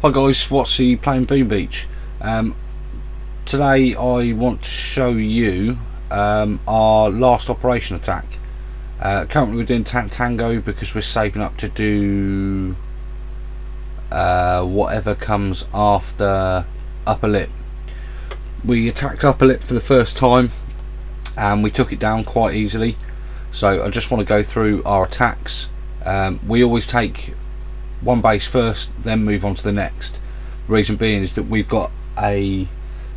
Hi guys, Wattsy playing Boom Beach. Today I want to show you our last operation attack. Currently we're doing Tango because we're saving up to do whatever comes after upper lip. We attacked upper lip for the first time and we took it down quite easily, so I just want to go through our attacks. We always take one base first, then move on to the next. The reason being is that we've got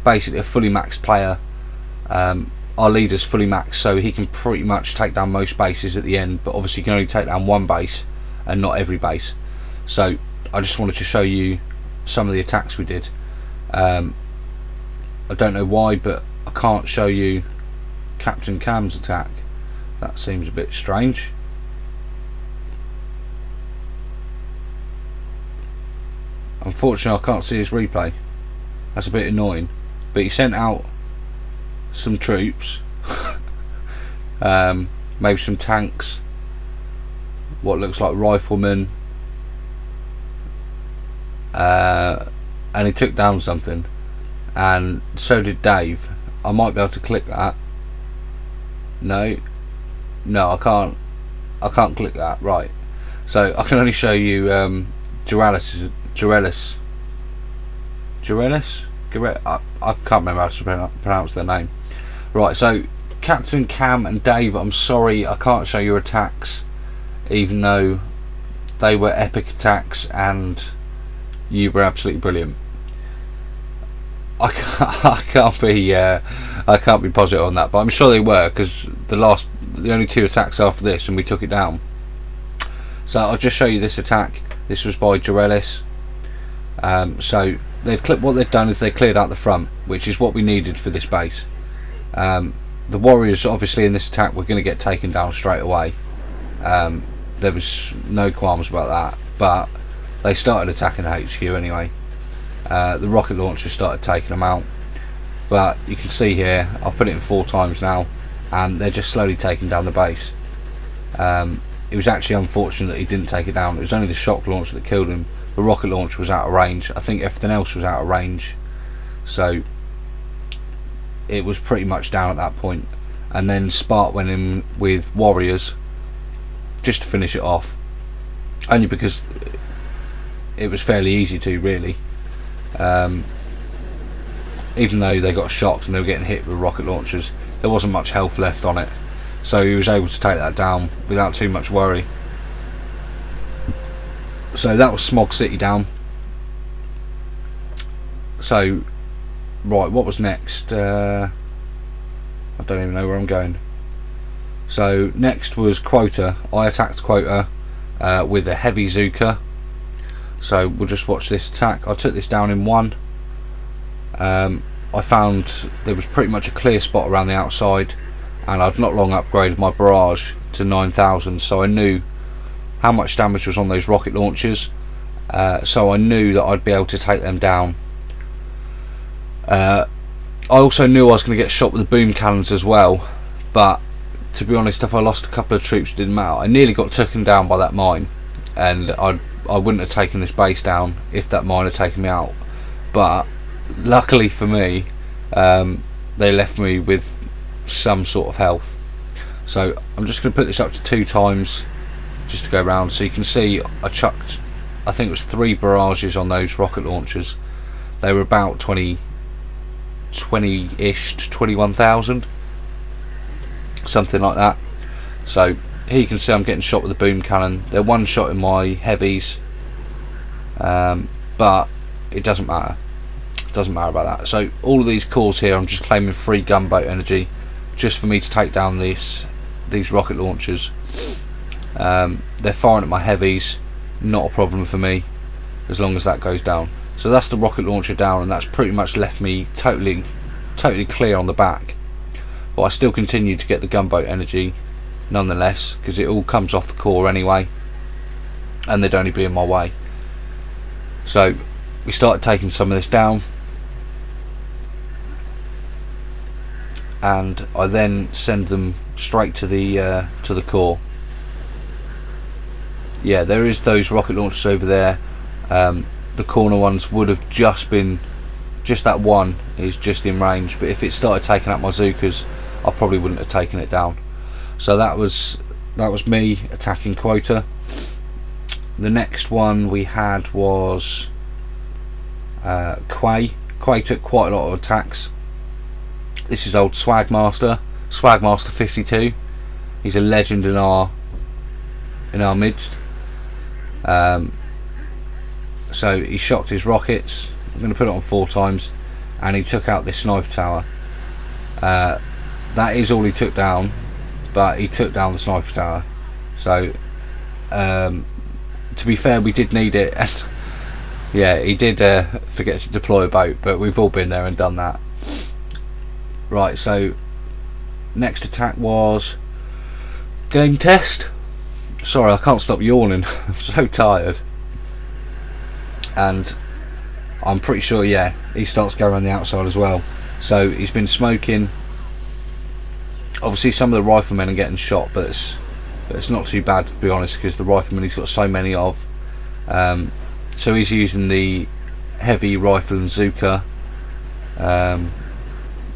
basically a fully maxed player. Our leader's fully maxed, so he can pretty much take down most bases at the end, but obviously can only take down one base and not every base. So I just wanted to show you some of the attacks we did. I don't know why, but I can't show you Captain Cam's attack. That seems a bit strange. Unfortunately I can't see his replay. That's a bit annoying, but he sent out some troops, maybe some tanks, what looks like riflemen, and he took down something, and so did Dave. I might be able to click that. No, I can't click that. Right, so I can only show you Jurelis. I can't remember how to pronounce their name. Right, so Captain Cam and Dave, I'm sorry I can't show your attacks, even though they were epic attacks and you were absolutely brilliant. I can't be positive on that, but I'm sure they were, because the only two attacks after this and we took it down. So I'll just show you this attack. This was by Jurelis. So what they've done is they cleared out the front, which is what we needed for this base. The warriors obviously in this attack were going to get taken down straight away. There was no qualms about that, but they started attacking the HQ anyway. The rocket launchers started taking them out, but you can see here I've put it in 4 times now and they're just slowly taking down the base. It was actually unfortunate that he didn't take it down. It was only the shock launcher that killed him. The rocket launcher was out of range. I think everything else was out of range, so it was pretty much down at that point. And then Spark went in with warriors just to finish it off, only because it was fairly easy to, really. Even though they got shocked and they were getting hit with rocket launchers, there wasn't much health left on it, so he was able to take that down without too much worry. So that was Smog City down. So right, what was next? I don't even know where I'm going. So next was Quota. I attacked Quota with a heavy Zuka. So we'll just watch this attack. I took this down in 1. I found there was pretty much a clear spot around the outside, and I'd not long upgraded my barrage to 9,000, so I knew how much damage was on those rocket launchers, so I knew that I'd be able to take them down. I also knew I was going to get shot with the boom cannons as well, but to be honest, if I lost a couple of troops it didn't matter. I nearly got taken down by that mine, and I wouldn't have taken this base down if that mine had taken me out, but luckily for me they left me with some sort of health. So I'm just going to put this up to 2 times just to go around, so you can see I chucked, I think it was 3 barrages on those rocket launchers. They were about 20-ish to 21,000, something like that. So here you can see I'm getting shot with a boom cannon. They're one shot in my heavies, but it doesn't matter. It doesn't matter about that. So all of these cores here, I'm just claiming free gunboat energy just for me to take down these rocket launchers. They're firing at my heavies, not a problem for me as long as that goes down. So that's the rocket launcher down, and that's pretty much left me totally clear on the back, but I still continue to get the gunboat energy nonetheless, because it all comes off the core anyway and they'd only be in my way. So we started taking some of this down, and I then send them straight to the core. Yeah, there is those rocket launchers over there. the corner ones would have just been, just that one is just in range, but if it started taking out my Zookas, I probably wouldn't have taken it down. So that was me attacking quota. The next one we had was Quay. Quay took quite a lot of attacks. This is old Swagmaster 52. He's a legend in our midst. So he shocked his rockets. I'm going to put it on 4 times, and he took out this sniper tower. That is all he took down, but he took down the sniper tower. So to be fair, we did need it, and yeah, he did forget to deploy a boat, but we've all been there and done that. Right, so next attack was game test. Sorry, I can't stop yawning. I'm so tired. And I'm pretty sure, yeah, he starts going around the outside as well. So he's been smoking. Obviously some of the riflemen are getting shot, but it's not too bad, to be honest, because the riflemen he's got so many of. So he's using the heavy rifle and Zooka.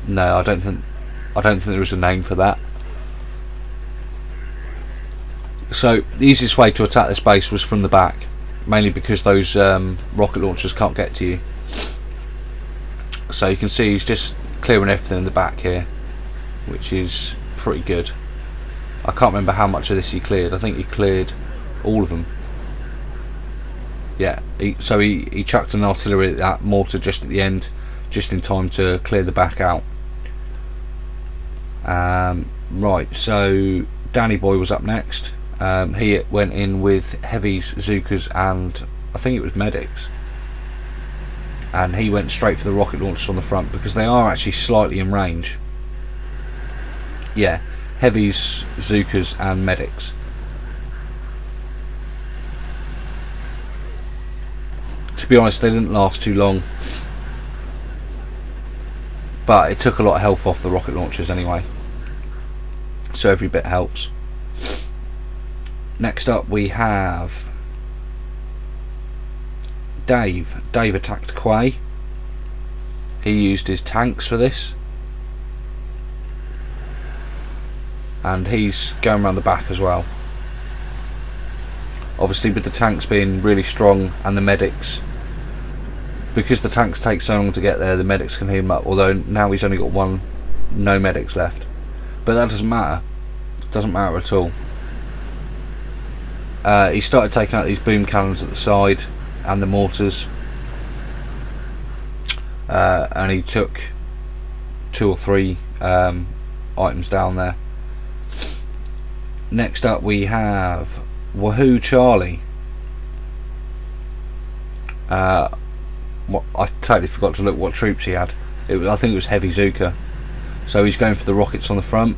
No, I don't think there is a name for that. So the easiest way to attack this base was from the back, mainly because those rocket launchers can't get to you. So you can see he's just clearing everything in the back here, which is pretty good. I can't remember how much of this he cleared. I think he cleared all of them. Yeah, so he chucked an artillery at that mortar just at the end, just in time to clear the back out. Right, so Danny Boy was up next. He went in with heavies, Zookas, and I think it was medics, and he went straight for the rocket launchers on the front because they are actually slightly in range. Yeah, heavies, Zookas and medics. To be honest, they didn't last too long, but it took a lot of health off the rocket launchers anyway, so every bit helps. Next up we have Dave. Dave attacked Quay. He used his tanks for this, and he's going around the back as well. Obviously with the tanks being really strong and the medics, because the tanks take so long to get there, the medics can heal him up, although now he's only got no medics left, but that doesn't matter. It doesn't matter at all. He started taking out these boom cannons at the side and the mortars, and he took 2 or 3 items down there. Next up we have Wahoo Charlie. I totally forgot to look what troops he had. I think it was heavy Zooka. So he's going for the rockets on the front,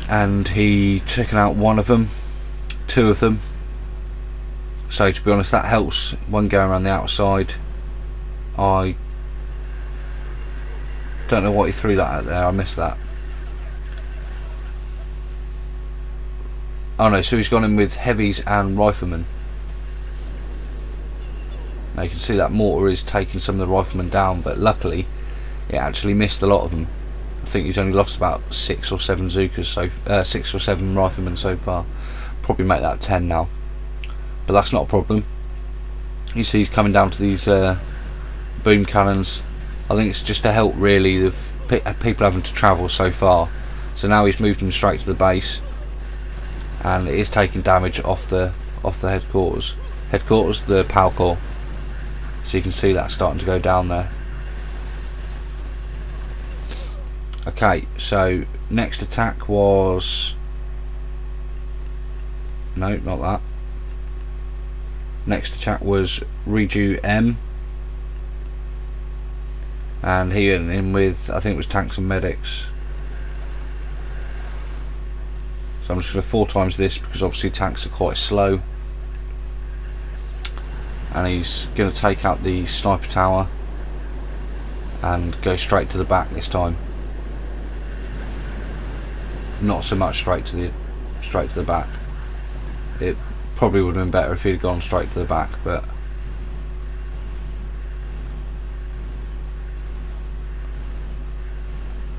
and he took out 1 of them, 2 of them. So to be honest, that helps. One going around the outside. I don't know what he threw that out there. I missed that. Oh no, so he's gone in with heavies and riflemen. Now you can see that mortar is taking some of the riflemen down, but luckily it actually missed a lot of them. I think he's only lost about 6 or 7 Zookas, so 6 or 7 riflemen so far. Probably make that 10 now, but that's not a problem. You see he's coming down to these boom cannons. I think it's just to help really the people having to travel so far. So now he's moved them straight to the base, and it is taking damage off the headquarters, the PAL core. So you can see that starting to go down there. Okay, so next attack was, no, not that. Next attack was Reju M, and he went in with, I think it was tanks and medics. So I'm just going to 4 times this because obviously tanks are quite slow. And he's going to take out the sniper tower and go straight to the back this time. Not so much straight to the back. It probably would have been better if he'd gone straight to the back, but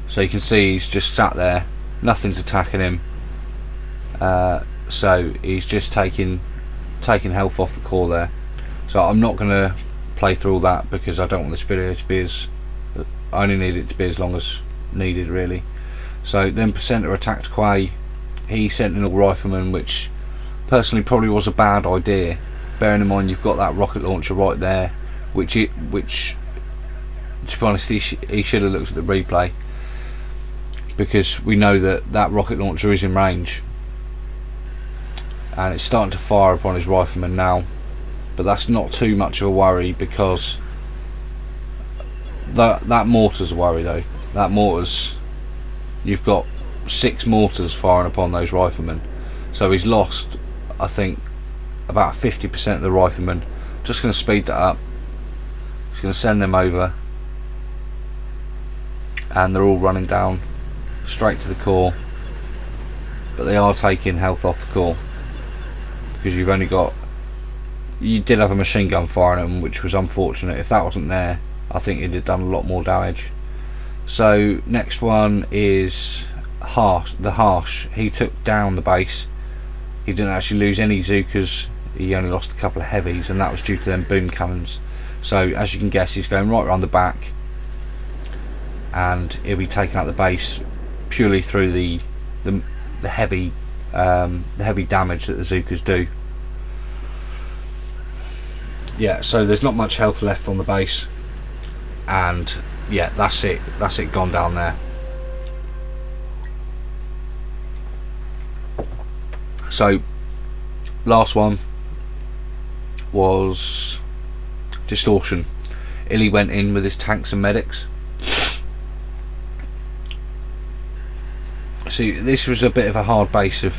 so you can see he's just sat there, nothing's attacking him, so he's just taking health off the core there. So I'm not going to play through all that because I don't want this video to be I only need it to be as long as needed really. So then Percenter attacked Quay. He Sentinel Rifleman, which personally probably was a bad idea, bearing in mind you've got that rocket launcher right there, which to be honest he should have looked at the replay, because we know that rocket launcher is in range and it's starting to fire upon his rifleman now. But that's not too much of a worry, because that mortar's a worry though. That mortar's, you've got 6 mortars firing upon those riflemen, so he's lost I think about 50% of the riflemen. Just going to speed that up. He's going to send them over, and they're all running down straight to the core, but they are taking health off the core because you've only got, you did have a machine gun firing them, which was unfortunate. If that wasn't there, I think it'd have done a lot more damage. So next one is the Harsh. He took down the base. He didn't actually lose any Zookas, he only lost a couple of heavies, and that was due to them boom cannons. So as you can guess, he's going right around the back, and he'll be taking out the base purely through the heavy damage that the Zookas do. Yeah, so there's not much health left on the base, and yeah, that's it gone down there. So last one was Distortion. Illy went in with his tanks and medics. See, this was a bit of a hard base of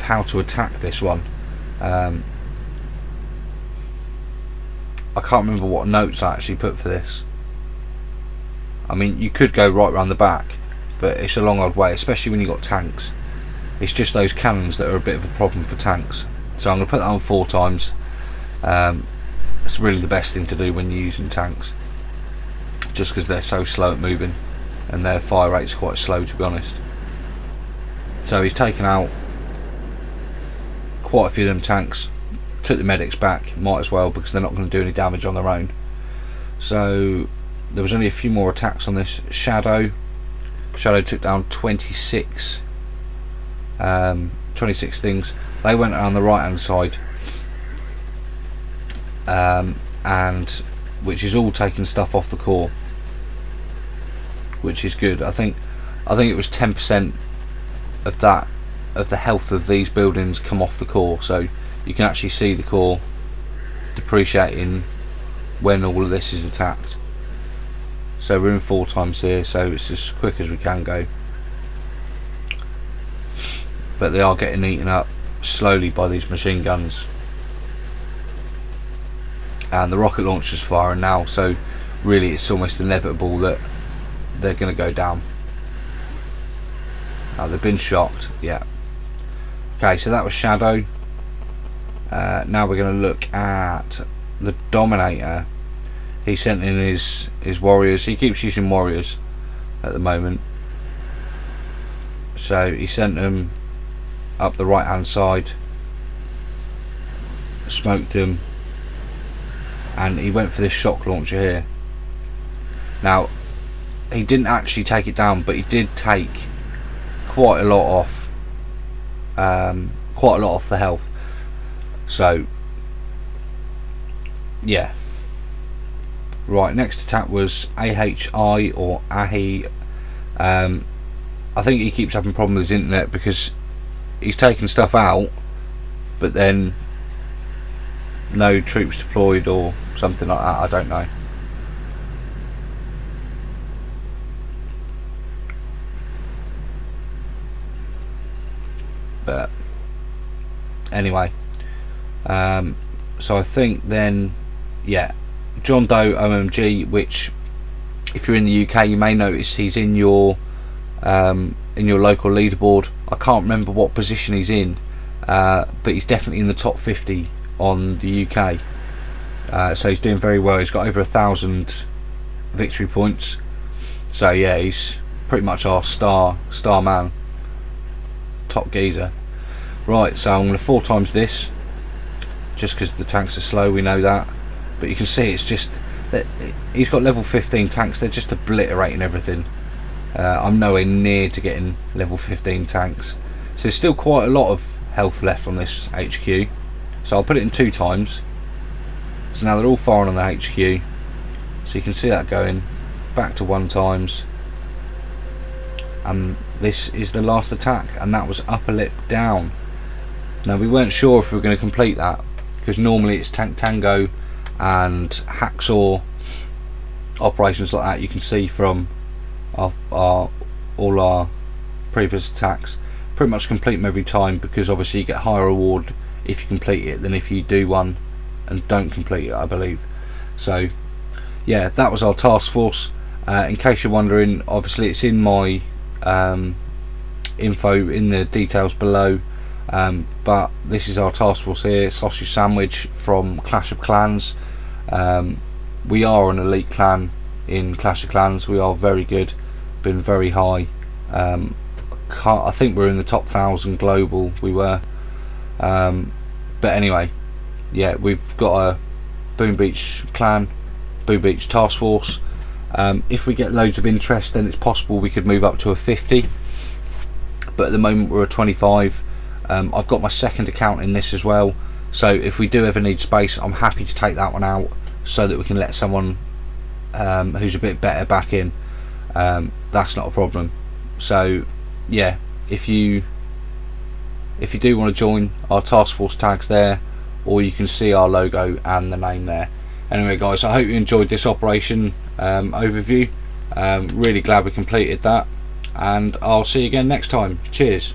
how to attack this one. I can't remember what notes I actually put for this. I mean, you could go right round the back, but it's a long old way, especially when you've got tanks. It's just those cannons that are a bit of a problem for tanks. So I'm going to put that on 4 times. It's really the best thing to do when you're using tanks, just because they're so slow at moving and their fire rate's quite slow, to be honest. So he's taken out quite a few of them tanks, took the medics back, might as well, because they're not going to do any damage on their own. So there was only a few more attacks on this. Shadow took down 26 things. They went around the right hand side, and which is all taking stuff off the core, which is good. I think it was 10% of the health of these buildings come off the core, so you can actually see the core depreciating when all of this is attacked. So we're in 4 times here, so it's as quick as we can go, but they are getting eaten up slowly by these machine guns, and the rocket launcher's firing now, so really it's almost inevitable that they're going to go down. Now they've been shocked, yeah. Okay, so that was Shadow. Now we're going to look at the Dominator. He sent in his warriors. He keeps using warriors at the moment, so he sent them up the right hand side, smoked them, and he went for this shock launcher here. Now he didn't actually take it down, but he did take quite a lot off, the health. So yeah. Right, next attack was AHI or AHI. I think he keeps having problems with his internet because he's taking stuff out, but then no troops deployed or something like that, I don't know. But anyway, so I think then, yeah, John Doe OMG, which if you're in the UK you may notice he's in your local leaderboard. I can't remember what position he's in, but he's definitely in the top 50 on the UK. So he's doing very well. He's got over 1,000 victory points. So yeah, he's pretty much our star man, top geezer. Right, so I'm going to 4 times this, just because the tanks are slow, we know that. But you can see it's just that he's got level 15 tanks. They're just obliterating everything. I'm nowhere near to getting level 15 tanks, so there's still quite a lot of health left on this HQ. So I'll put it in 2 times. So now they're all firing on the HQ, so you can see that going back to 1 times, and this is the last attack, and that was upper lip down. Now we weren't sure if we were going to complete that, because normally it's tank tango and hacksaw operations like that. You can see from all our previous attacks, pretty much complete them every time, because obviously you get higher reward if you complete it than if you do one and don't complete it, I believe. So yeah, that was our task force. In case you're wondering, obviously it's in my info in the details below, but this is our task force here. SausageSandwich from Clash of Clans. We are an elite clan in Clash of Clans. We are very good, been very high. I think we're in the top 1,000 global. We were, but anyway, yeah, we've got a Boom Beach clan, Boom Beach task force. If we get loads of interest, then it's possible we could move up to a 50, but at the moment we're a 25. I've got my second account in this as well, so if we do ever need space, I'm happy to take that one out so that we can let someone who's a bit better back in. That's not a problem. So yeah, if you do want to join, our task force tags there, or you can see our logo and the name there. Anyway guys, I hope you enjoyed this operation overview. Really glad we completed that, and I'll see you again next time. Cheers.